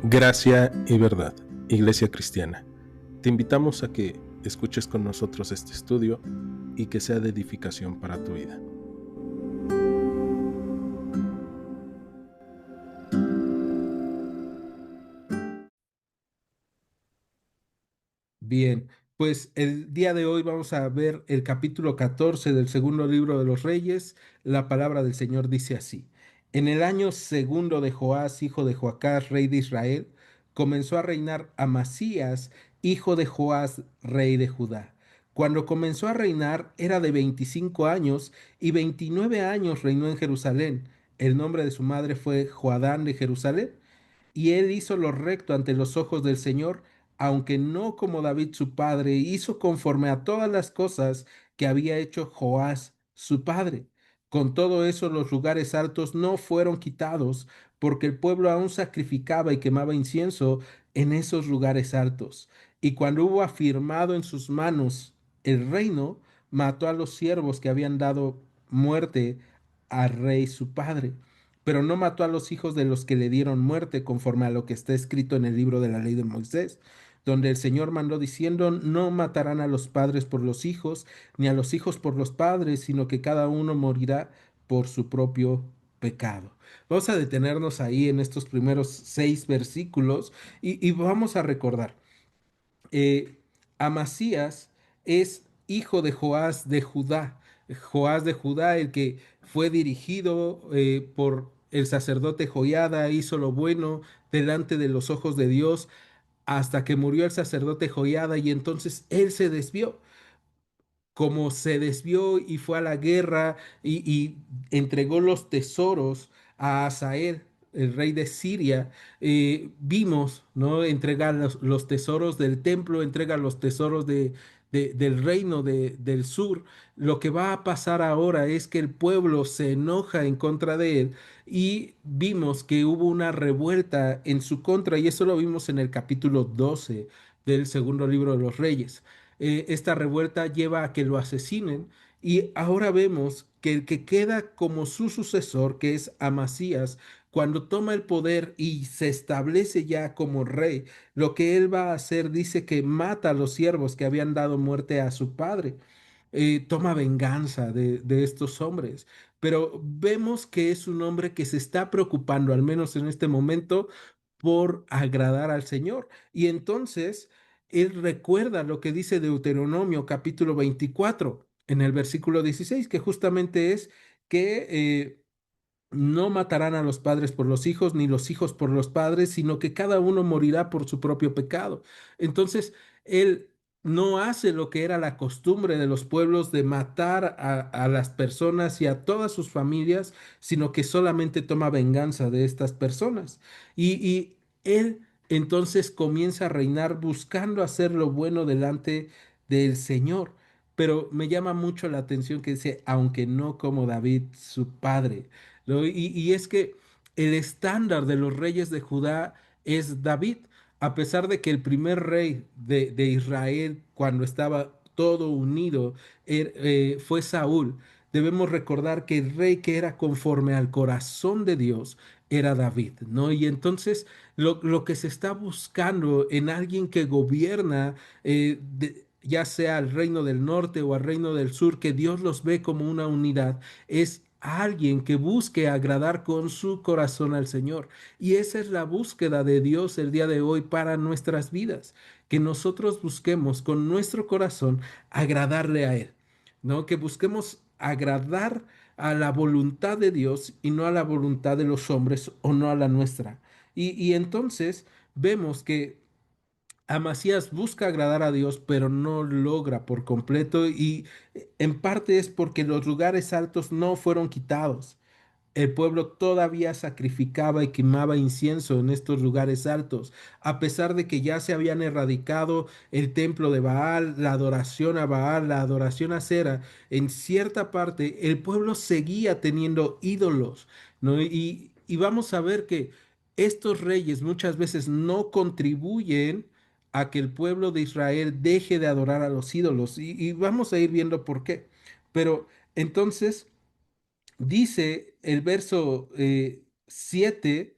Gracia y verdad, Iglesia Cristiana. Te invitamos a que escuches con nosotros este estudio y que sea de edificación para tu vida. Bien, pues el día de hoy vamos a ver el capítulo 14 del segundo libro de los Reyes. La palabra del Señor dice así: En el año segundo de Joás, hijo de Joacás, rey de Israel, comenzó a reinar Amasías, hijo de Joás, rey de Judá. Cuando comenzó a reinar era de 25 años y 29 años reinó en Jerusalén. El nombre de su madre fue Joadán de Jerusalén. Y él hizo lo recto ante los ojos del Señor, aunque no como David su padre, hizo conforme a todas las cosas que había hecho Joás su padre. Con todo eso los lugares altos no fueron quitados, porque el pueblo aún sacrificaba y quemaba incienso en esos lugares altos. Y cuando hubo afirmado en sus manos el reino, mató a los siervos que habían dado muerte al rey su padre, pero no mató a los hijos de los que le dieron muerte, conforme a lo que está escrito en el libro de la ley de Moisés, donde el Señor mandó diciendo: No matarán a los padres por los hijos, ni a los hijos por los padres, sino que cada uno morirá por su propio pecado. Vamos a detenernos ahí en estos primeros 6 versículos y vamos a recordar. eh, Amasías es hijo de Joás de Judá. Joás de Judá, el que fue dirigido por el sacerdote Joiada, hizo lo bueno delante de los ojos de Dios hasta que murió el sacerdote Joiada, y entonces él se desvió. Como se desvió y fue a la guerra y entregó los tesoros a Hazael, el rey de Siria. Vimos, ¿no? Entregar los tesoros del templo, entrega los tesoros del reino del sur. Lo que va a pasar ahora es que el pueblo se enoja en contra de él, y vimos que hubo una revuelta en su contra, y eso lo vimos en el capítulo 12 del segundo libro de los Reyes. Esta revuelta lleva a que lo asesinen, y ahora vemos que el que queda como su sucesor, que es Amasías, cuando toma el poder y se establece ya como rey, lo que él va a hacer, dice que mata a los siervos que habían dado muerte a su padre. Toma venganza de estos hombres, pero vemos que es un hombre que se está preocupando, al menos en este momento, por agradar al Señor. Y entonces él recuerda lo que dice Deuteronomio capítulo 24 en el versículo 16, que justamente es que no matarán a los padres por los hijos, ni los hijos por los padres, sino que cada uno morirá por su propio pecado. Entonces, él no hace lo que era la costumbre de los pueblos de matar a las personas y a todas sus familias, sino que solamente toma venganza de estas personas. Y él entonces comienza a reinar buscando hacer lo bueno delante del Señor. Pero me llama mucho la atención que dice, aunque no como David, su padre. ¿No? Y es que el estándar de los reyes de Judá es David, a pesar de que el primer rey de Israel, cuando estaba todo unido, fue Saúl. Debemos recordar que el rey que era conforme al corazón de Dios era David, ¿no? Y entonces lo que se está buscando en alguien que gobierna, ya sea al reino del norte o al reino del sur, que Dios los ve como una unidad, es alguien que busque agradar con su corazón al Señor. Y esa es la búsqueda de Dios el día de hoy para nuestras vidas, que nosotros busquemos con nuestro corazón agradarle a Él, ¿no? Que busquemos agradar a la voluntad de Dios y no a la voluntad de los hombres, o no a la nuestra. Y entonces vemos que Amasías busca agradar a Dios, pero no logra por completo, y en parte es porque los lugares altos no fueron quitados. El pueblo todavía sacrificaba y quemaba incienso en estos lugares altos, a pesar de que ya se habían erradicado el templo de Baal, la adoración a Baal, la adoración a Cera. En cierta parte, el pueblo seguía teniendo ídolos, ¿no? Y vamos a ver que estos reyes muchas veces no contribuyen a que el pueblo de Israel deje de adorar a los ídolos, y vamos a ir viendo por qué. Pero entonces dice el verso 7,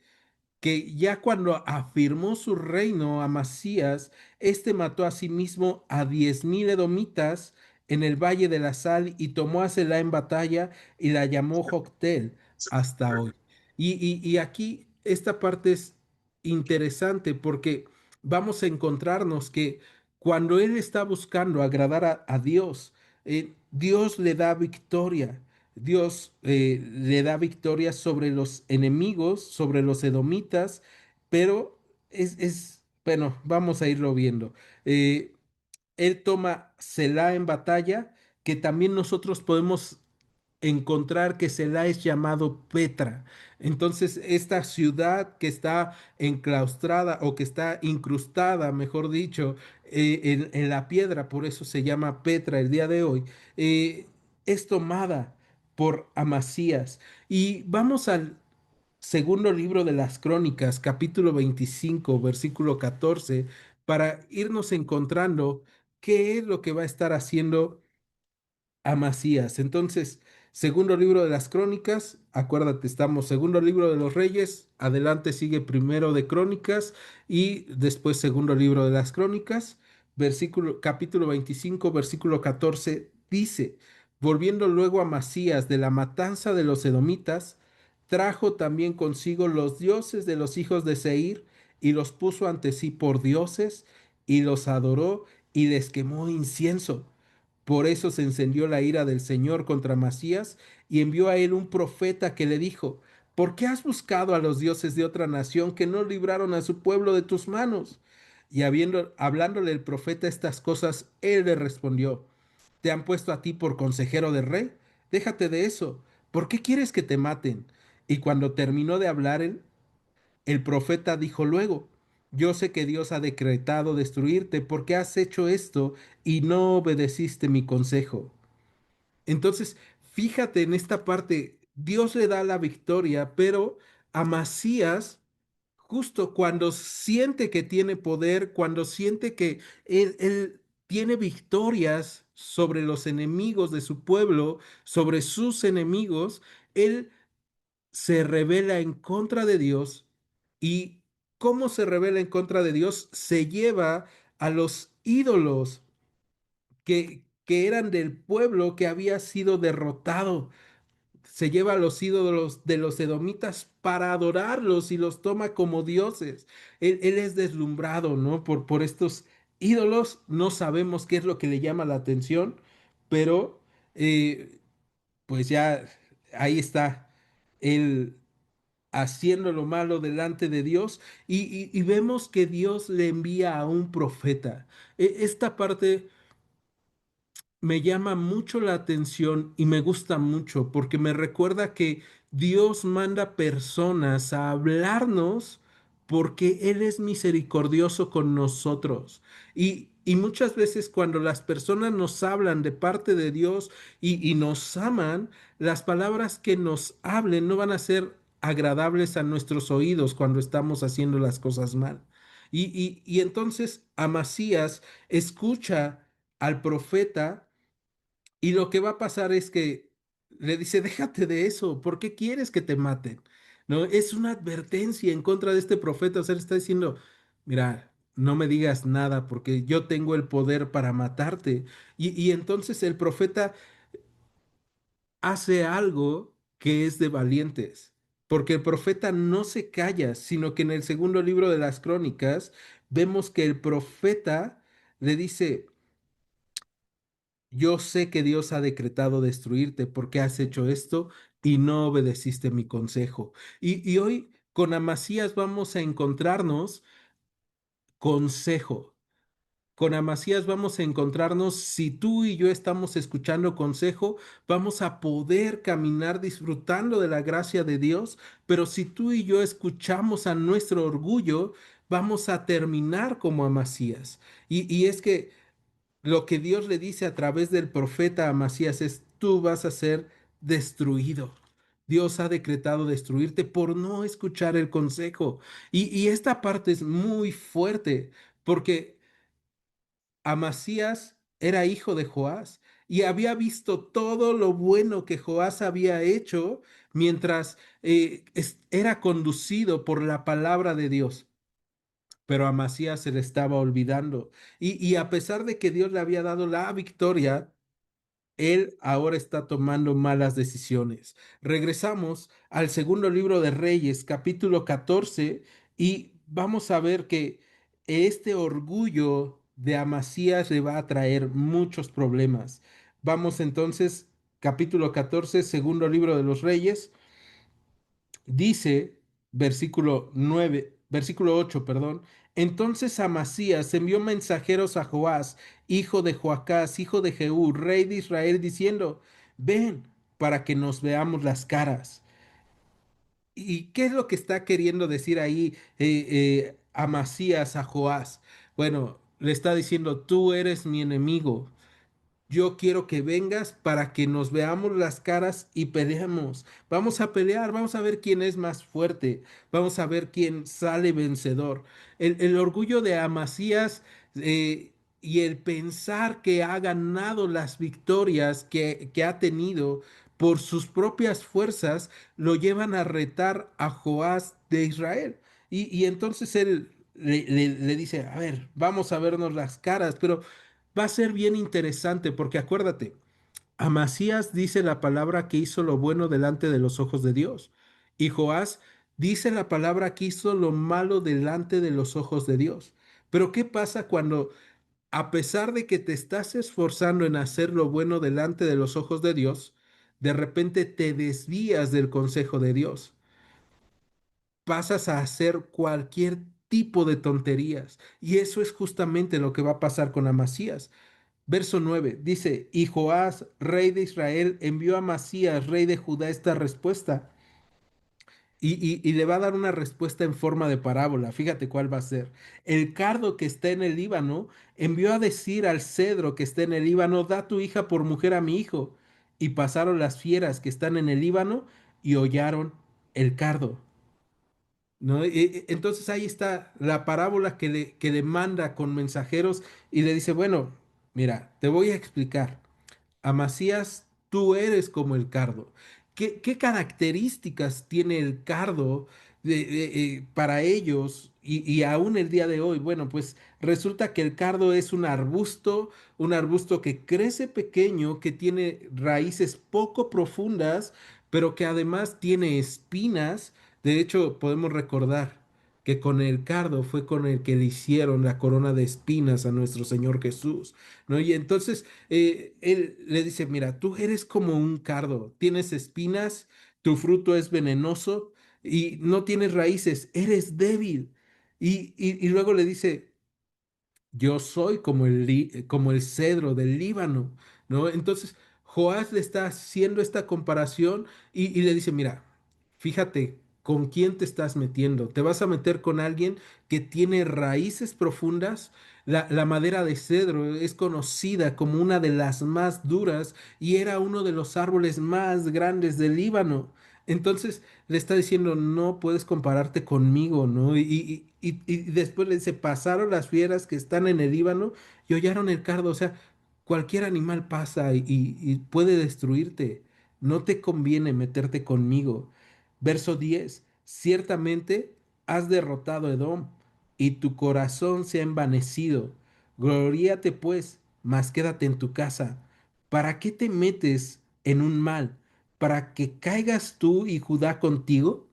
que ya cuando afirmó su reino Amasías, este mató a sí mismo a 10,000 edomitas en el Valle de la Sal y tomó a Selá en batalla y la llamó Joctel hasta hoy. Y aquí esta parte es interesante porque vamos a encontrarnos que cuando él está buscando agradar a Dios, Dios le da victoria. Dios le da victoria sobre los enemigos, sobre los edomitas, pero bueno, vamos a irlo viendo. Eh, Él toma Selá en batalla, que también nosotros podemos encontrar que Selá es llamado Petra. Entonces, esta ciudad que está enclaustrada o que está incrustada, mejor dicho, en la piedra, por eso se llama Petra el día de hoy, eh, es tomada por Amasías. Y vamos al segundo libro de las Crónicas, capítulo 25, versículo 14, para irnos encontrando qué es lo que va a estar haciendo Amasías. Entonces, segundo libro de las Crónicas, acuérdate, estamos segundo libro de los Reyes, adelante sigue primero de Crónicas y después segundo libro de las Crónicas, capítulo 25, versículo 14, dice, volviendo luego a Amasías de la matanza de los edomitas, trajo también consigo los dioses de los hijos de Seir y los puso ante sí por dioses y los adoró y les quemó incienso. Por eso se encendió la ira del Señor contra Masías y envió a él un profeta que le dijo, ¿por qué has buscado a los dioses de otra nación que no libraron a su pueblo de tus manos? Y hablándole el profeta estas cosas, él le respondió, ¿te han puesto a ti por consejero de rey? Déjate de eso. ¿Por qué quieres que te maten? Y cuando terminó de hablar él, el profeta dijo luego, yo sé que Dios ha decretado destruirte porque has hecho esto y no obedeciste mi consejo. Entonces, fíjate en esta parte, Dios le da la victoria, pero Amasías, justo cuando siente que tiene poder, cuando siente que él tiene victorias sobre los enemigos de su pueblo, sobre sus enemigos, él se revela en contra de Dios y cómo se revela en contra de Dios, se lleva a los ídolos que eran del pueblo que había sido derrotado. Se lleva a los ídolos de los edomitas para adorarlos y los toma como dioses. Él es deslumbrado, ¿no? Por estos ídolos. No sabemos qué es lo que le llama la atención, pero pues ya ahí está. Él haciendo lo malo delante de Dios y vemos que Dios le envía a un profeta. Esta parte me llama mucho la atención y me gusta mucho porque me recuerda que Dios manda personas a hablarnos porque Él es misericordioso con nosotros. Y muchas veces cuando las personas nos hablan de parte de Dios y nos aman, las palabras que nos hablen no van a ser agradables a nuestros oídos cuando estamos haciendo las cosas mal. Y entonces Amasías escucha al profeta y lo que va a pasar es que le dice, déjate de eso, ¿por qué quieres que te maten? ¿No? Es una advertencia en contra de este profeta, o sea, le está diciendo, mira, no me digas nada porque yo tengo el poder para matarte. Y entonces el profeta hace algo que es de valientes, porque el profeta no se calla, sino que en el segundo libro de las Crónicas vemos que el profeta le dice, yo sé que Dios ha decretado destruirte porque has hecho esto y no obedeciste mi consejo. Y hoy con Amasías vamos a encontrarnos consejo. Con Amasías vamos a encontrarnos, si tú y yo estamos escuchando consejo, vamos a poder caminar disfrutando de la gracia de Dios, pero si tú y yo escuchamos a nuestro orgullo, vamos a terminar como Amasías. Y es que lo que Dios le dice a través del profeta Amasías es, tú vas a ser destruido. Dios ha decretado destruirte por no escuchar el consejo. Y esta parte es muy fuerte porque Amasías era hijo de Joás y había visto todo lo bueno que Joás había hecho mientras era conducido por la palabra de Dios. Pero a Amasías se le estaba olvidando. Y a pesar de que Dios le había dado la victoria, él ahora está tomando malas decisiones. Regresamos al segundo libro de Reyes, capítulo 14, y vamos a ver que este orgullo de Amasías le va a traer muchos problemas. Vamos entonces, capítulo 14, segundo libro de los Reyes. Dice, versículo 8, perdón. Entonces Amasías envió mensajeros a Joás, hijo de Joacás, hijo de Jehú, rey de Israel, diciendo: ven para que nos veamos las caras. ¿Y qué es lo que está queriendo decir ahí Amasías a Joás? Bueno, le está diciendo: tú eres mi enemigo, yo quiero que vengas para que nos veamos las caras y peleemos. Vamos a pelear, vamos a ver quién es más fuerte, vamos a ver quién sale vencedor. El orgullo de Amasías y el pensar que ha ganado las victorias que ha tenido por sus propias fuerzas lo llevan a retar a Joás de Israel. Y entonces él le dice: a ver, vamos a vernos las caras, pero va a ser bien interesante porque acuérdate, Amasías dice la palabra que hizo lo bueno delante de los ojos de Dios y Joás dice la palabra que hizo lo malo delante de los ojos de Dios. Pero ¿qué pasa cuando, a pesar de que te estás esforzando en hacer lo bueno delante de los ojos de Dios, de repente te desvías del consejo de Dios? Pasas a hacer cualquier tipo de tonterías. Y eso es justamente lo que va a pasar con Amasías. Verso 9 dice: y Joás, rey de Israel, envió a Amasías, rey de Judá, esta respuesta. Y le va a dar una respuesta en forma de parábola. Fíjate cuál va a ser. El cardo que está en el Líbano envió a decir al cedro que está en el Líbano: da tu hija por mujer a mi hijo. Y pasaron las fieras que están en el Líbano y hollaron el cardo. ¿No? Entonces ahí está la parábola que le manda con mensajeros y le dice: bueno, mira, te voy a explicar. Amasías, tú eres como el cardo. ¿Qué características tiene el cardo para ellos y aún el día de hoy? Bueno, pues resulta que el cardo es un arbusto que crece pequeño, que tiene raíces poco profundas, pero que además tiene espinas. De hecho, podemos recordar que con el cardo fue con el que le hicieron la corona de espinas a nuestro Señor Jesús, ¿no? Y entonces él le dice: mira, tú eres como un cardo, tienes espinas, tu fruto es venenoso y no tienes raíces, eres débil. Y luego le dice: yo soy como como el cedro del Líbano, ¿no? Entonces, Joás le está haciendo esta comparación y le dice: mira, fíjate con quién te estás metiendo. Te vas a meter con alguien que tiene raíces profundas. La madera de cedro es conocida como una de las más duras y era uno de los árboles más grandes del Líbano. Entonces le está diciendo: no puedes compararte conmigo, ¿no? Y después le dice: pasaron las fieras que están en el Líbano y hollaron el cardo. O sea, cualquier animal pasa y puede destruirte. No te conviene meterte conmigo. Verso 10: ciertamente has derrotado a Edom y tu corazón se ha envanecido. Gloríate pues, mas quédate en tu casa. ¿Para qué te metes en un mal? ¿Para que caigas tú y Judá contigo?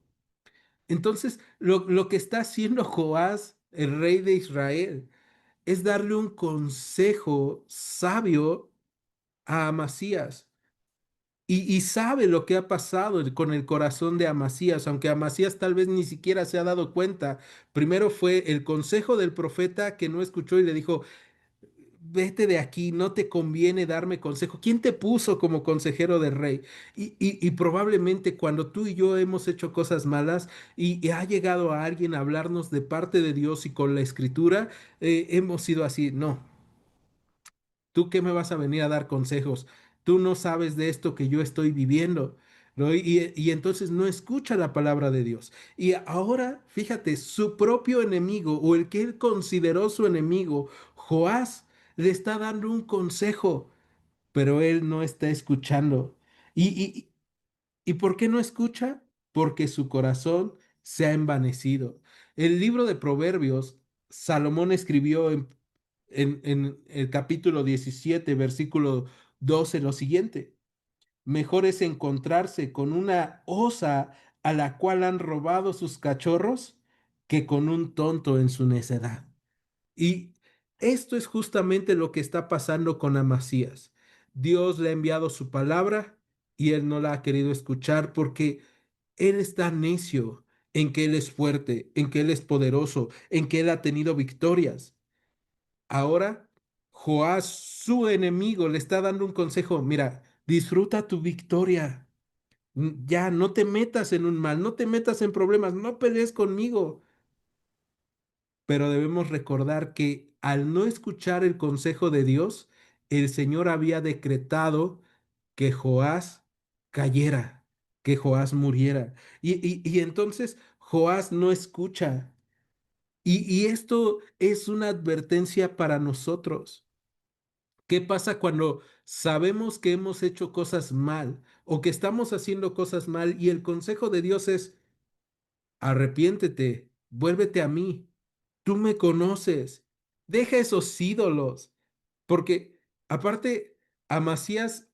Entonces, lo que está haciendo Joás, el rey de Israel, es darle un consejo sabio a Amasías. Y sabe lo que ha pasado con el corazón de Amasías, aunque Amasías tal vez ni siquiera se ha dado cuenta. Primero fue el consejo del profeta que no escuchó y le dijo: vete de aquí, no te conviene darme consejo. ¿Quién te puso como consejero del rey? Y probablemente cuando tú y yo hemos hecho cosas malas y ha llegado a alguien a hablarnos de parte de Dios y con la escritura, hemos sido así: no, ¿tú qué me vas a venir a dar consejos? Tú no sabes de esto que yo estoy viviendo, ¿no? Y entonces no escucha la palabra de Dios. Y ahora, fíjate, su propio enemigo o el que él consideró su enemigo, Joás, le está dando un consejo, pero él no está escuchando. ¿Y, y, y por qué no escucha? Porque su corazón se ha envanecido. El libro de Proverbios, Salomón escribió en el capítulo 17 versículo 12 lo siguiente: mejor es encontrarse con una osa a la cual han robado sus cachorros que con un tonto en su necedad. Y esto es justamente lo que está pasando con Amasías. Dios le ha enviado su palabra y él no la ha querido escuchar porque él está necio en que él es fuerte, en que él es poderoso, en que él ha tenido victorias. Ahora, Joás, su enemigo, le está dando un consejo. Mira, disfruta tu victoria. Ya, no te metas en un mal, no te metas en problemas, no pelees conmigo. Pero debemos recordar que al no escuchar el consejo de Dios, el Señor había decretado que Joás cayera, que Joás muriera. Y entonces Joás no escucha. Y esto es una advertencia para nosotros. ¿Qué pasa cuando sabemos que hemos hecho cosas mal o que estamos haciendo cosas mal y el consejo de Dios es: arrepiéntete, vuélvete a mí, tú me conoces, deja esos ídolos? Porque aparte, Amasías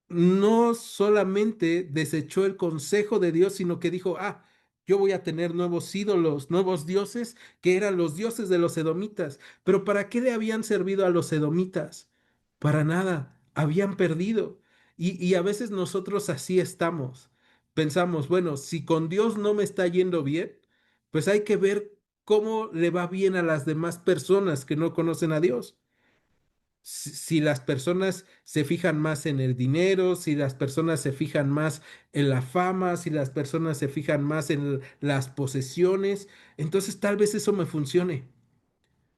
no solamente desechó el consejo de Dios, sino que dijo: ah, yo voy a tener nuevos ídolos, nuevos dioses, que eran los dioses de los edomitas. Pero ¿para qué le habían servido a los edomitas? Para nada, habían perdido. Y a veces nosotros así estamos. Pensamos, bueno, si con Dios no me está yendo bien, pues hay que ver cómo le va bien a las demás personas que no conocen a Dios. Si las personas se fijan más en el dinero, si las personas se fijan más en la fama, si las personas se fijan más en las posesiones, entonces tal vez eso me funcione.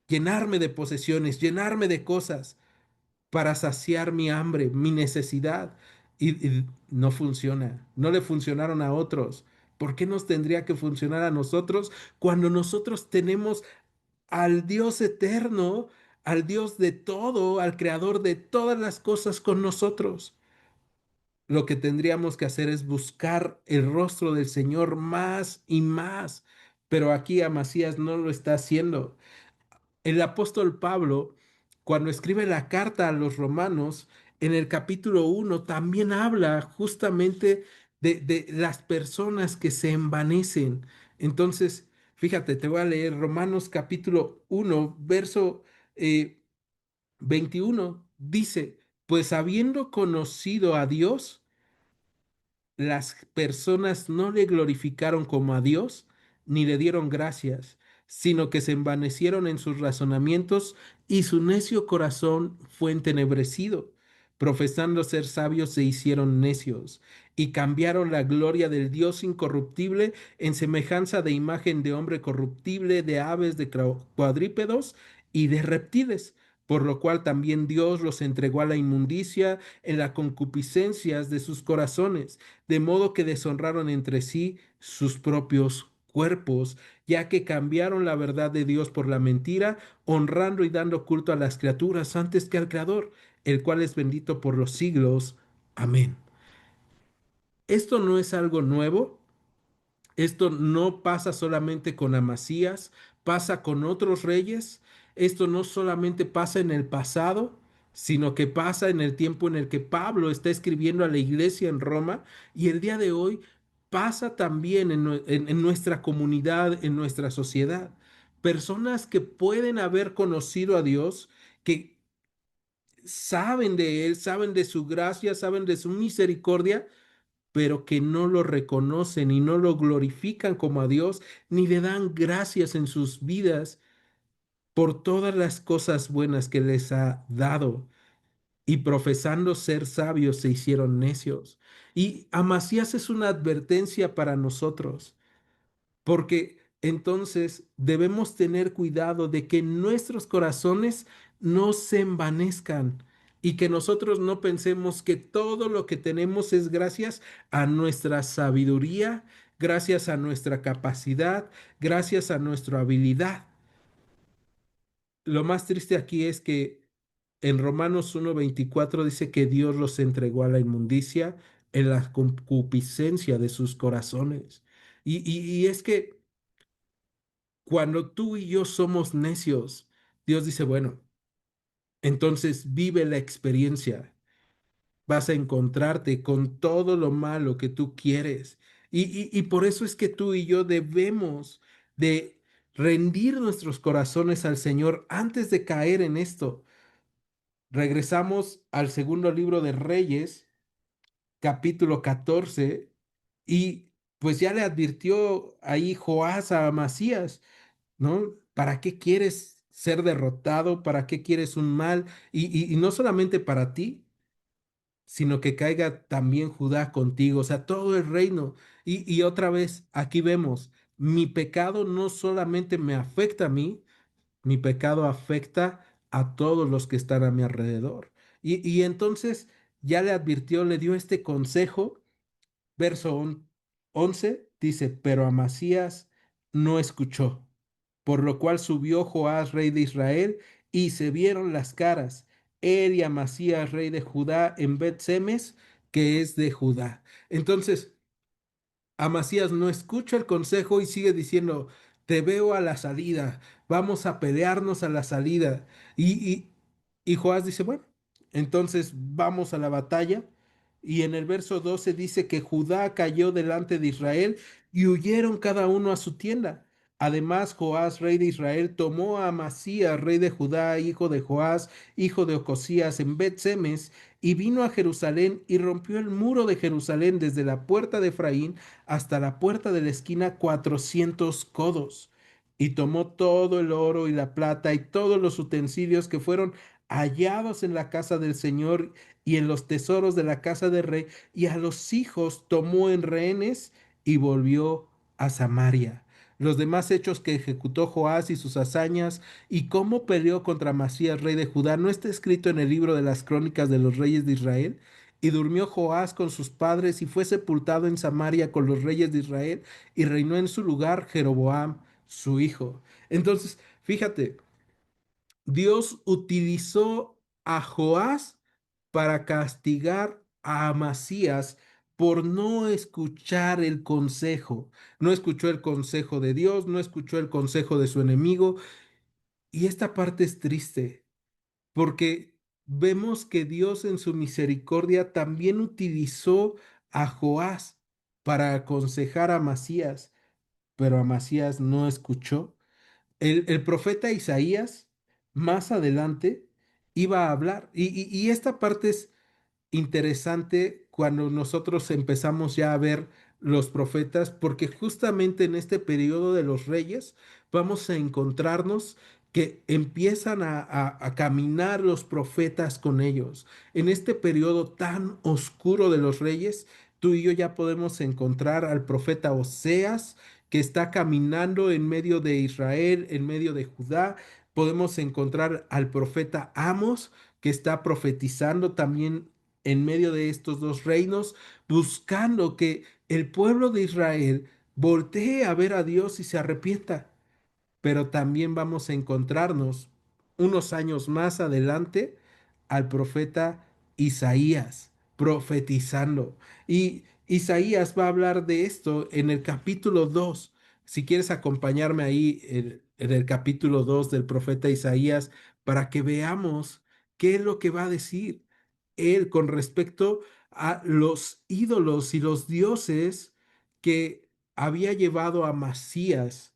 Llenarme de posesiones, llenarme de cosas para saciar mi hambre, mi necesidad. Y no funciona, no le funcionaron a otros. ¿Por qué nos tendría que funcionar a nosotros cuando nosotros tenemos al Dios eterno, al Dios de todo, al creador de todas las cosas con nosotros? Lo que tendríamos que hacer es buscar el rostro del Señor más y más, pero aquí Amasías no lo está haciendo. El apóstol Pablo, cuando escribe la carta a los romanos, en el capítulo 1 también habla justamente de las personas que se envanecen. Entonces, fíjate, te voy a leer Romanos capítulo 1 verso eh, 21. Dice: pues habiendo conocido a Dios, las personas no le glorificaron como a Dios, ni le dieron gracias, sino que se envanecieron en sus razonamientos y su necio corazón fue entenebrecido. Profesando ser sabios, se hicieron necios y cambiaron la gloria del Dios incorruptible en semejanza de imagen de hombre corruptible, de aves, de cuadrípedos y de reptiles. Por lo cual también Dios los entregó a la inmundicia en las concupiscencias de sus corazones, de modo que deshonraron entre sí sus propios cuerpos, ya que cambiaron la verdad de Dios por la mentira, honrando y dando culto a las criaturas antes que al Creador, el cual es bendito por los siglos. Amén. Esto no es algo nuevo, esto no pasa solamente con Amasías, pasa con otros reyes. Esto no solamente pasa en el pasado, sino que pasa en el tiempo en el que Pablo está escribiendo a la iglesia en Roma, y el día de hoy pasa también en nuestra comunidad, en nuestra sociedad. Personas que pueden haber conocido a Dios, que saben de Él, saben de su gracia, saben de su misericordia, pero que no lo reconocen y no lo glorifican como a Dios, ni le dan gracias en sus vidas por todas las cosas buenas que les ha dado. Y profesando ser sabios se hicieron necios. Y Amasías es una advertencia para nosotros, porque entonces debemos tener cuidado de que nuestros corazones no se envanezcan y que nosotros no pensemos que todo lo que tenemos es gracias a nuestra sabiduría, gracias a nuestra capacidad, gracias a nuestra habilidad. Lo más triste aquí es que En Romanos 1:24 dice que Dios los entregó a la inmundicia en la concupiscencia de sus corazones. Y es que cuando tú y yo somos necios, Dios dice, bueno, entonces vive la experiencia. Vas a encontrarte con todo lo malo que tú quieres. Y por eso es que tú y yo debemos de rendir nuestros corazones al Señor antes de caer en esto. Regresamos al segundo libro de Reyes, capítulo 14, y pues ya le advirtió ahí Joás a Amasías, ¿no? ¿Para qué quieres ser derrotado? ¿Para qué quieres un mal? Y no solamente para ti, sino que caiga también Judá contigo, o sea, todo el reino. Y otra vez, aquí vemos, mi pecado no solamente me afecta a mí, mi pecado afecta a todos los que están a mi alrededor. Y entonces ya le advirtió, le dio este consejo. Verso 11 dice, pero Amasías no escuchó, por lo cual subió Joás, rey de Israel, y se vieron las caras, él y Amasías, rey de Judá, en Bet-Semes, que es de Judá. Entonces, Amasías no escucha el consejo y sigue diciendo, te veo a la salida, vamos a pelearnos a la salida. Y Joás dice, bueno, entonces vamos a la batalla. Y en el verso 12 dice que Judá cayó delante de Israel y huyeron cada uno a su tienda. Además, Joás, rey de Israel, tomó a Amasías, rey de Judá, hijo de Joás, hijo de Ocosías, en Bet-Semes, y vino a Jerusalén y rompió el muro de Jerusalén desde la puerta de Efraín hasta la puerta de la esquina 400 codos. Y tomó todo el oro y la plata y todos los utensilios que fueron hallados en la casa del Señor y en los tesoros de la casa del rey, y a los hijos tomó en rehenes y volvió a Samaria. Los demás hechos que ejecutó Joás y sus hazañas y cómo peleó contra Amasías, rey de Judá, no está escrito en el libro de las crónicas de los reyes de Israel. Y durmió Joás con sus padres y fue sepultado en Samaria con los reyes de Israel y reinó en su lugar Jeroboam, su hijo. Entonces, fíjate, Dios utilizó a Joás para castigar a Amasías por no escuchar el consejo. No escuchó el consejo de Dios, no escuchó el consejo de su enemigo. Y esta parte es triste, porque vemos que Dios en su misericordia también utilizó a Joás para aconsejar a Amasías, pero Amasías no escuchó. El profeta Isaías más adelante iba a hablar, y esta parte es interesante cuando nosotros empezamos ya a ver los profetas, porque justamente en este periodo de los reyes vamos a encontrarnos que empiezan a caminar los profetas con ellos. En este periodo tan oscuro de los reyes, tú y yo ya podemos encontrar al profeta Oseas, que está caminando en medio de Israel, en medio de Judá. Podemos encontrar al profeta Amos, que está profetizando también en medio de estos dos reinos, buscando que el pueblo de Israel voltee a ver a Dios y se arrepienta. Pero también vamos a encontrarnos unos años más adelante al profeta Isaías profetizando. Y Isaías va a hablar de esto en el capítulo 2. Si quieres acompañarme ahí en el capítulo 2 del profeta Isaías para que veamos qué es lo que va a decir él con respecto a los ídolos y los dioses que había llevado a Masías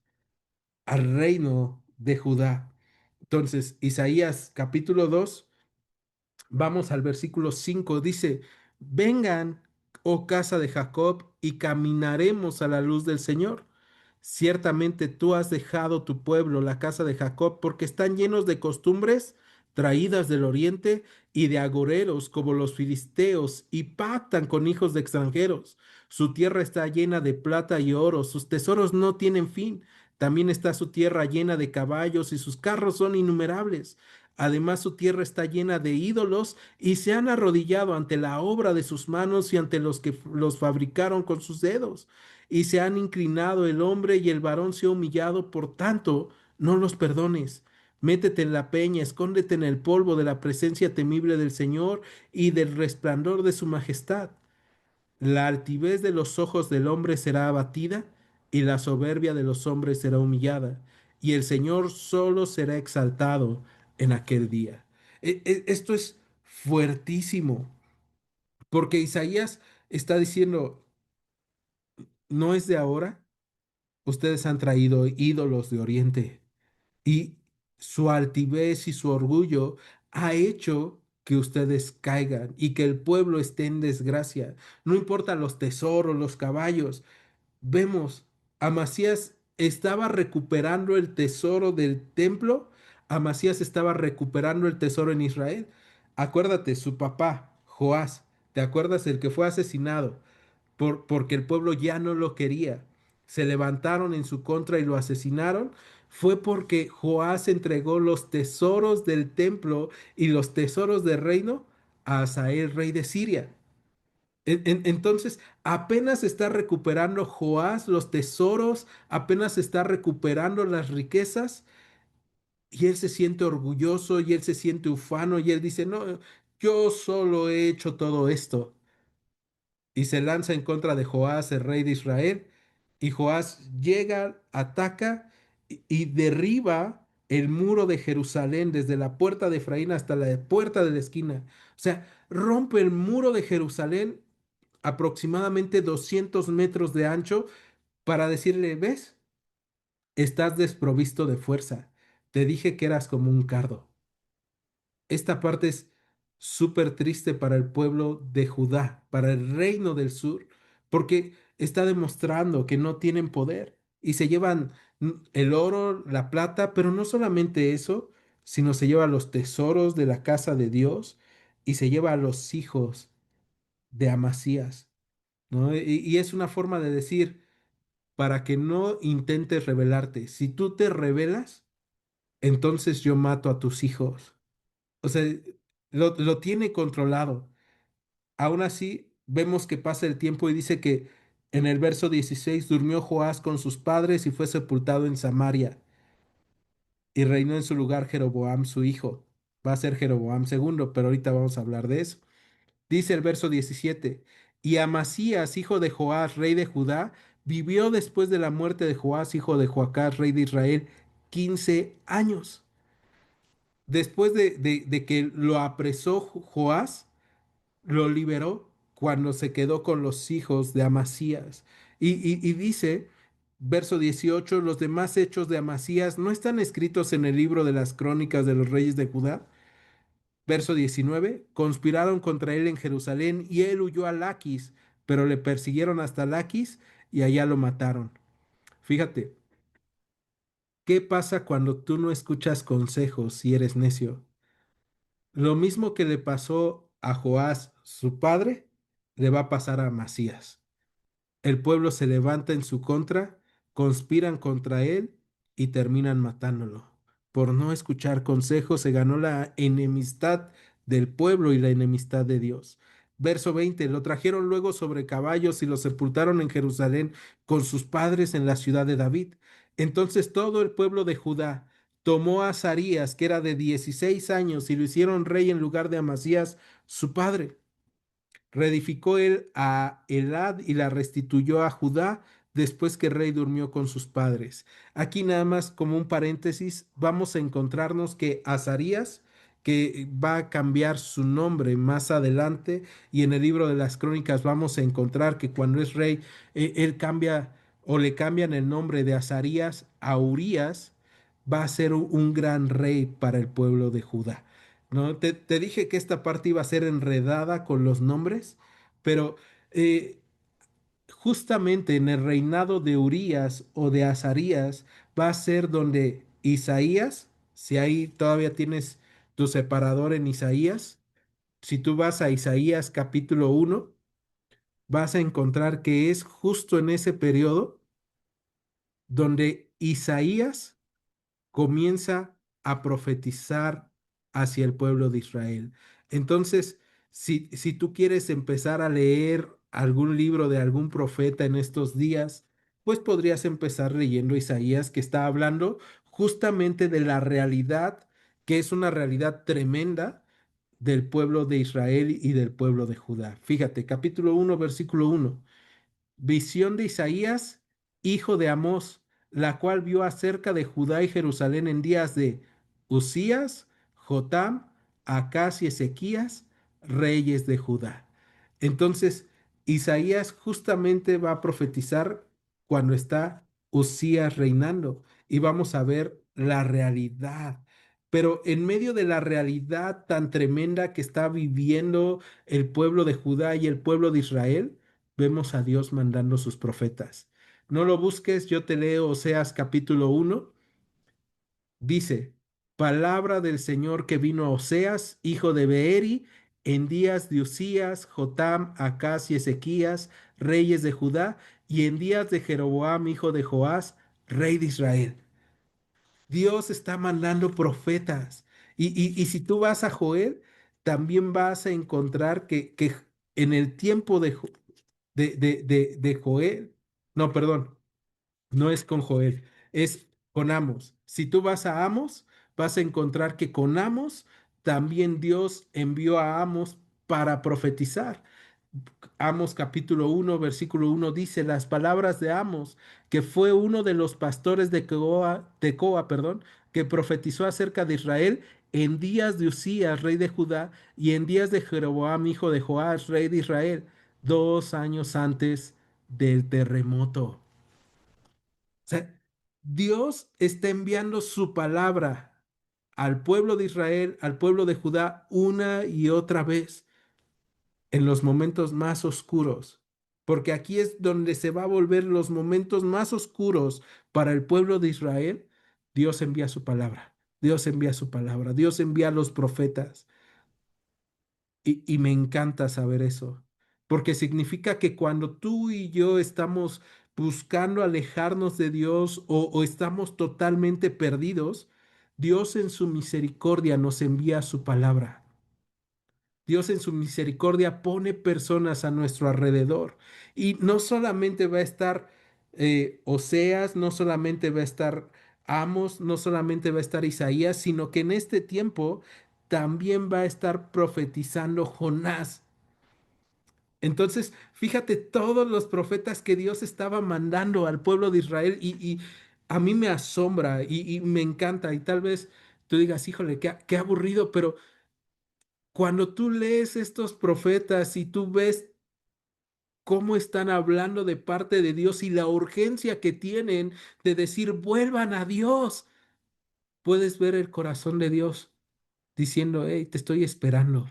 al reino de Judá. Entonces, Isaías capítulo 2, vamos al versículo 5, dice, vengan, oh casa de Jacob, y caminaremos a la luz del Señor. Ciertamente tú has dejado tu pueblo, la casa de Jacob, porque están llenos de costumbres traídas del oriente y de agoreros como los filisteos, y pactan con hijos de extranjeros. Su tierra está llena de plata y oro, sus tesoros no tienen fin. También está su tierra llena de caballos y sus carros son innumerables. Además, su tierra está llena de ídolos y se han arrodillado ante la obra de sus manos y ante los que los fabricaron con sus dedos. Y se han inclinado el hombre y el varón se ha humillado, por tanto, no los perdones. Métete en la peña, escóndete en el polvo de la presencia temible del Señor y del resplandor de su majestad. La altivez de los ojos del hombre será abatida y la soberbia de los hombres será humillada, y el Señor solo será exaltado en aquel día. Esto es fuertísimo, porque Isaías está diciendo, no es de ahora, ustedes han traído ídolos de Oriente y su altivez y su orgullo ha hecho que ustedes caigan y que el pueblo esté en desgracia. No importa los tesoros, los caballos. Vemos, Amasías estaba recuperando el tesoro del templo. Amasías estaba recuperando el tesoro en Israel. Acuérdate, su papá, Joás, ¿te acuerdas el que fue asesinado porque el pueblo ya no lo quería? Se levantaron en su contra y lo asesinaron. Fue porque Joás entregó los tesoros del templo y los tesoros del reino a Hazael, rey de Siria. Entonces, apenas está recuperando Joás los tesoros, apenas está recuperando las riquezas, y él se siente orgulloso y él se siente ufano y él dice, no, yo solo he hecho todo esto. Y se lanza en contra de Joás, el rey de Israel, y Joás llega, ataca y derriba el muro de Jerusalén desde la puerta de Efraín hasta la puerta de la esquina. O sea, rompe el muro de Jerusalén aproximadamente 200 metros de ancho para decirle, ¿ves? Estás desprovisto de fuerza. Te dije que eras como un cardo. Esta parte es súper triste para el pueblo de Judá, para el reino del sur, porque está demostrando que no tienen poder y se llevan el oro, la plata, pero no solamente eso, sino se lleva los tesoros de la casa de Dios y se lleva a los hijos de Amasías, ¿no? Y es una forma de decir, para que no intentes rebelarte. Si tú te rebelas, entonces yo mato a tus hijos. O sea, lo tiene controlado. Aún así, vemos que pasa el tiempo y dice que en el verso 16 durmió Joás con sus padres y fue sepultado en Samaria y reinó en su lugar Jeroboam su hijo. Va a ser Jeroboam segundo, pero ahorita vamos a hablar de eso. Dice el verso 17, y Amasías, hijo de Joás, rey de Judá, vivió después de la muerte de Joás, hijo de Joacás, rey de Israel, 15 años. Después de que lo apresó Joás, lo liberó cuando se quedó con los hijos de Amasías. Y dice, verso 18, los demás hechos de Amasías no están escritos en el libro de las crónicas de los reyes de Judá. Verso 19, conspiraron contra él en Jerusalén y él huyó a Laquis, pero le persiguieron hasta Laquis y allá lo mataron. Fíjate, ¿qué pasa cuando tú no escuchas consejos y eres necio? Lo mismo que le pasó a Joás, su padre, le va a pasar a Amasías. El pueblo se levanta en su contra, conspiran contra él y terminan matándolo. Por no escuchar consejos se ganó la enemistad del pueblo y la enemistad de Dios. Verso 20, lo trajeron luego sobre caballos y lo sepultaron en Jerusalén con sus padres en la ciudad de David. Entonces todo el pueblo de Judá tomó a Azarías, que era de 16 años, y lo hicieron rey en lugar de Amasías, su padre. Reedificó él a Elad y la restituyó a Judá después que el rey durmió con sus padres. Aquí nada más como un paréntesis, vamos a encontrarnos que Azarías, que va a cambiar su nombre más adelante, y en el libro de las crónicas vamos a encontrar que cuando es rey, él cambia o le cambian el nombre de Azarías a Urías, va a ser un gran rey para el pueblo de Judá. ¿No? Te dije que esta parte iba a ser enredada con los nombres, pero eh, justamente en el reinado de Urías o de Azarías va a ser donde Isaías, si ahí todavía tienes tu separador en Isaías, si tú vas a Isaías capítulo 1, vas a encontrar que es justo en ese periodo donde Isaías comienza a profetizar hacia el pueblo de Israel. Entonces, si tú quieres empezar a leer algún libro de algún profeta en estos días, pues podrías empezar leyendo Isaías, que está hablando justamente de la realidad, que es una realidad tremenda del pueblo de Israel y del pueblo de Judá. Fíjate, capítulo 1, versículo 1. Visión de Isaías, hijo de Amós, la cual vio acerca de Judá y Jerusalén en días de Usías, Jotam, Acaz y Ezequías, reyes de Judá. Entonces, Isaías justamente va a profetizar cuando está Usías reinando y vamos a ver la realidad. Pero en medio de la realidad tan tremenda que está viviendo el pueblo de Judá y el pueblo de Israel, vemos a Dios mandando sus profetas. No lo busques, yo te leo Oseas capítulo 1. Dice, palabra del Señor que vino a Oseas, hijo de Beeri, en días de Usías, Jotam, Acaz y Ezequías, reyes de Judá, y en días de Jeroboam, hijo de Joás, rey de Israel. Dios está mandando profetas. Y si tú vas a Joel, también vas a encontrar que en el tiempo de Joel, no, perdón, no es con Joel, es con Amos. Si tú vas a Amos, vas a encontrar que con Amos también Dios envió a Amos para profetizar. Amos capítulo 1, versículo 1 dice las palabras de Amos, que fue uno de los pastores de Tecoa, perdón, que profetizó acerca de Israel en días de Usías, rey de Judá, y en días de Jeroboam, hijo de Joás, rey de Israel, 2 años antes del terremoto. O sea, Dios está enviando su palabra al pueblo de Israel, al pueblo de Judá, una y otra vez en los momentos más oscuros, porque aquí es donde se va a volver los momentos más oscuros para el pueblo de Israel. Dios envía su palabra, Dios envía su palabra, Dios envía a los profetas. Y me encanta saber eso, porque significa que cuando tú y yo estamos buscando alejarnos de Dios o estamos totalmente perdidos, Dios en su misericordia nos envía su palabra. Dios en su misericordia pone personas a nuestro alrededor. Y no solamente va a estar Oseas, no solamente va a estar Amos, no solamente va a estar Isaías, sino que en este tiempo también va a estar profetizando Jonás. Entonces, fíjate todos los profetas que Dios estaba mandando al pueblo de Israel y a mí me asombra y me encanta. Y tal vez tú digas, híjole, qué aburrido, pero cuando tú lees estos profetas y tú ves cómo están hablando de parte de Dios y la urgencia que tienen de decir, vuelvan a Dios, puedes ver el corazón de Dios diciendo, hey, te estoy esperando,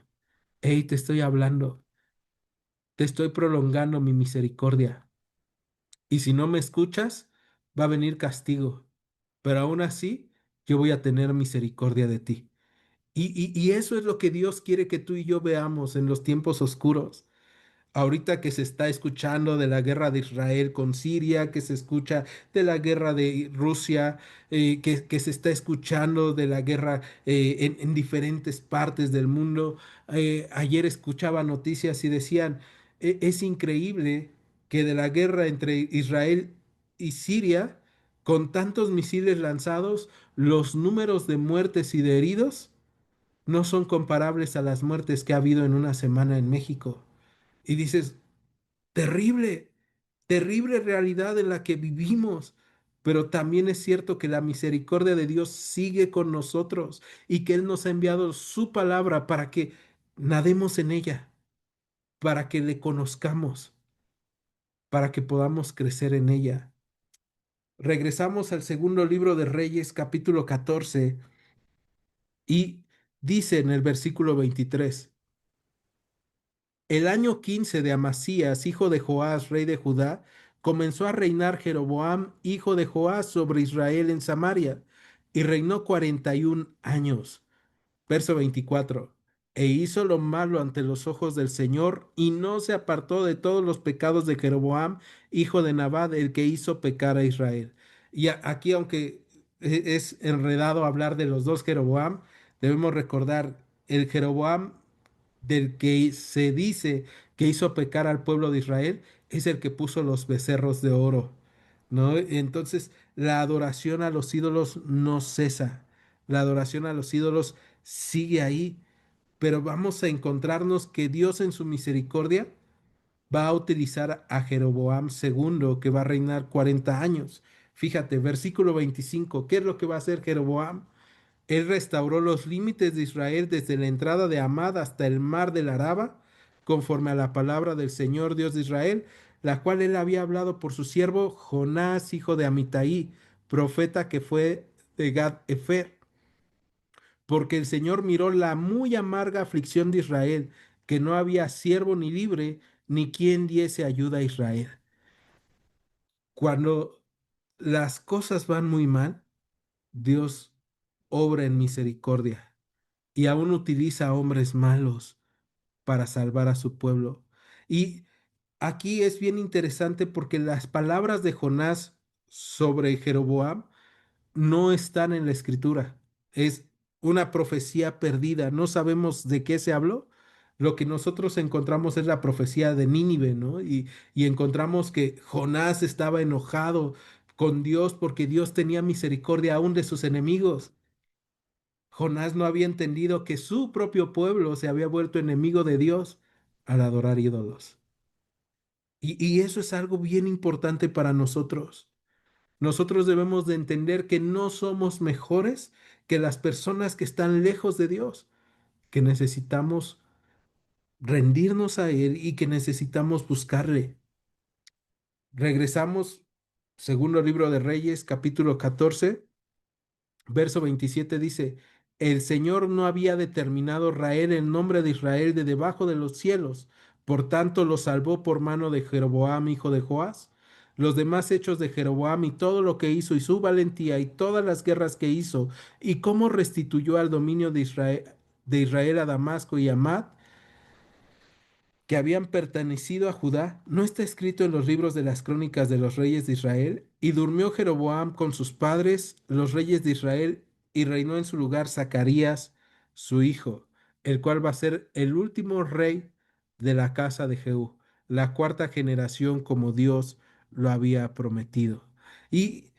hey, te estoy hablando, te estoy prolongando mi misericordia. Y si no me escuchas, va a venir castigo, pero aún así yo voy a tener misericordia de ti. Y eso es lo que Dios quiere que tú y yo veamos en los tiempos oscuros. Ahorita que se está escuchando de la guerra de Israel con Siria, que se escucha de la guerra de Rusia, que se está escuchando de la guerra en diferentes partes del mundo. Ayer escuchaba noticias y decían, Es increíble que de la guerra entre Israel y Siria, con tantos misiles lanzados, los números de muertes y de heridos no son comparables a las muertes que ha habido en una semana en México. Y dices, terrible, terrible realidad en la que vivimos. Pero también es cierto que la misericordia de Dios sigue con nosotros y que Él nos ha enviado su palabra para que nademos en ella, para que le conozcamos, para que podamos crecer en ella. Regresamos al segundo libro de Reyes, capítulo 14, y dice en el versículo 23. El año 15 de Amasías, hijo de Joás, rey de Judá, comenzó a reinar Jeroboam, hijo de Joás, sobre Israel en Samaria, y reinó 41 años. Verso 24. E hizo lo malo ante los ojos del Señor, y no se apartó de todos los pecados de Jeroboam, hijo de Nabat, el que hizo pecar a Israel. Y aquí, aunque es enredado hablar de los dos Jeroboam, debemos recordar el Jeroboam del que se dice que hizo pecar al pueblo de Israel, es el que puso los becerros de oro, ¿no? Entonces, La adoración a los ídolos no cesa. La adoración a los ídolos sigue ahí, pero vamos a encontrarnos que Dios en su misericordia va a utilizar a Jeroboam II, que va a reinar 40 años. Fíjate, versículo 25, ¿qué es lo que va a hacer Jeroboam? Él restauró los límites de Israel desde la entrada de Amad hasta el mar del Araba, conforme a la palabra del Señor Dios de Israel, la cual él había hablado por su siervo Jonás, hijo de Amitai, profeta que fue de Gad Efer. Porque el Señor miró la muy amarga aflicción de Israel, que no había siervo ni libre, ni quien diese ayuda a Israel. Cuando las cosas van muy mal, Dios obra en misericordia y aún utiliza a hombres malos para salvar a su pueblo. Y aquí es bien interesante porque las palabras de Jonás sobre Jeroboam no están en la escritura. Es una profecía perdida. No sabemos de qué se habló. Lo que nosotros encontramos es la profecía de Nínive, ¿no? Y encontramos que Jonás estaba enojado con Dios porque Dios tenía misericordia aún de sus enemigos. Jonás no había entendido que su propio pueblo se había vuelto enemigo de Dios al adorar ídolos. Y eso es algo bien importante para nosotros. Nosotros debemos de entender que no somos mejores que las personas que están lejos de Dios, que necesitamos rendirnos a Él y que necesitamos buscarle. Regresamos, segundo libro de Reyes, capítulo 14. Verso 27 dice, el Señor no había determinado raer el nombre de Israel de debajo de los cielos, por tanto lo salvó por mano de Jeroboam, hijo de Joás. Los demás hechos de Jeroboam y todo lo que hizo y su valentía y todas las guerras que hizo y cómo restituyó al dominio de Israel a Damasco y a Amad, que habían pertenecido a Judá, ¿no está escrito en los libros de las crónicas de los reyes de Israel? Y durmió Jeroboam con sus padres, los reyes de Israel, y reinó en su lugar Zacarías, su hijo, el cual va a ser el último rey de la casa de Jehú, la cuarta generación como Dios lo había prometido. Y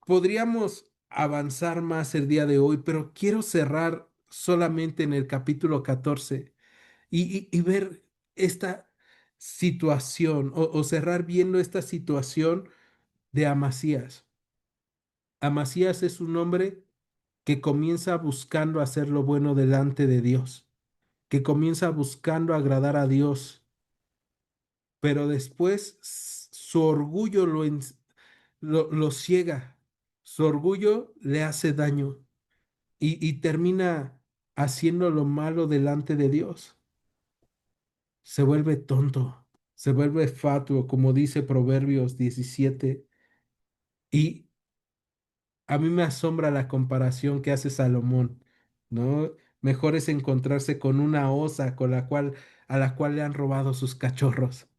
podríamos avanzar más el día de hoy, pero quiero cerrar solamente en el capítulo 14 y ver esta situación o cerrar viendo esta situación de Amasías. Amasías es un hombre que comienza buscando hacer lo bueno delante de Dios, que comienza buscando agradar a Dios, pero después su orgullo lo ciega, su orgullo le hace daño y termina haciendo lo malo delante de Dios. Se vuelve tonto, se vuelve fatuo, como dice Proverbios 17. Y a mí me asombra la comparación que hace Salomón, ¿no? Mejor es encontrarse con una osa a la cual le han robado sus cachorros,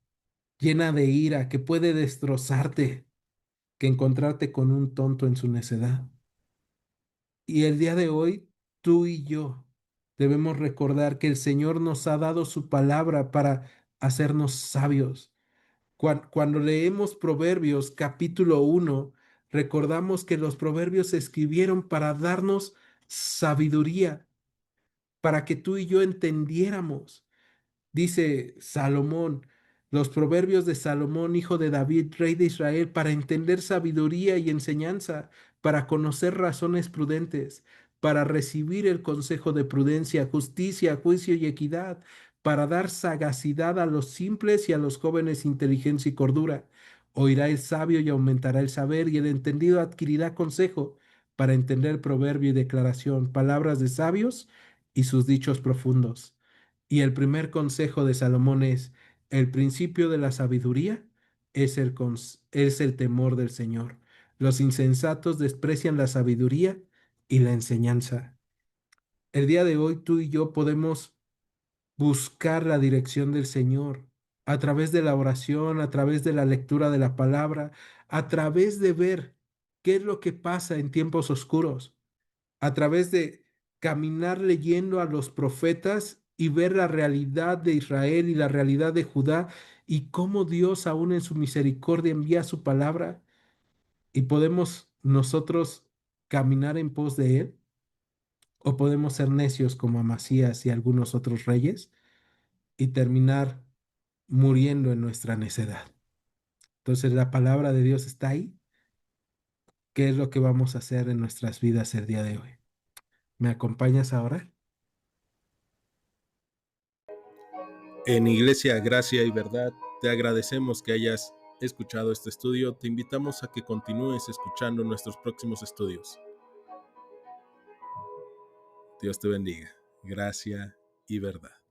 llena de ira, que puede destrozarte, que encontrarte con un tonto en su necedad. Y el día de hoy, tú y yo debemos recordar que el Señor nos ha dado su palabra para hacernos sabios. Cuando leemos Proverbios capítulo 1, recordamos que los proverbios se escribieron para darnos sabiduría, para que tú y yo entendiéramos. Dice Salomón, los proverbios de Salomón, hijo de David, rey de Israel, para entender sabiduría y enseñanza, para conocer razones prudentes, para recibir el consejo de prudencia, justicia, juicio y equidad, para dar sagacidad a los simples y a los jóvenes inteligencia y cordura. Oirá el sabio y aumentará el saber, y el entendido adquirirá consejo, para entender proverbio y declaración, palabras de sabios y sus dichos profundos. Y el primer consejo de Salomón es, el principio de la sabiduría es el temor del Señor. Los insensatos desprecian la sabiduría y la enseñanza. El día de hoy tú y yo podemos buscar la dirección del Señor a través de la oración, a través de la lectura de la palabra, a través de ver qué es lo que pasa en tiempos oscuros, a través de caminar leyendo a los profetas y ver la realidad de Israel y la realidad de Judá y cómo Dios aún en su misericordia envía su palabra Y podemos nosotros caminar en pos de Él, o podemos ser necios como Amasías y algunos otros reyes y terminar muriendo en nuestra necedad. Entonces la palabra de Dios está ahí. ¿Qué es lo que vamos a hacer en nuestras vidas el día de hoy? ¿Me acompañas ahora? En Iglesia Gracia y Verdad, te agradecemos que hayas escuchado este estudio. Te invitamos a que continúes escuchando nuestros próximos estudios. Dios te bendiga. Gracia y Verdad.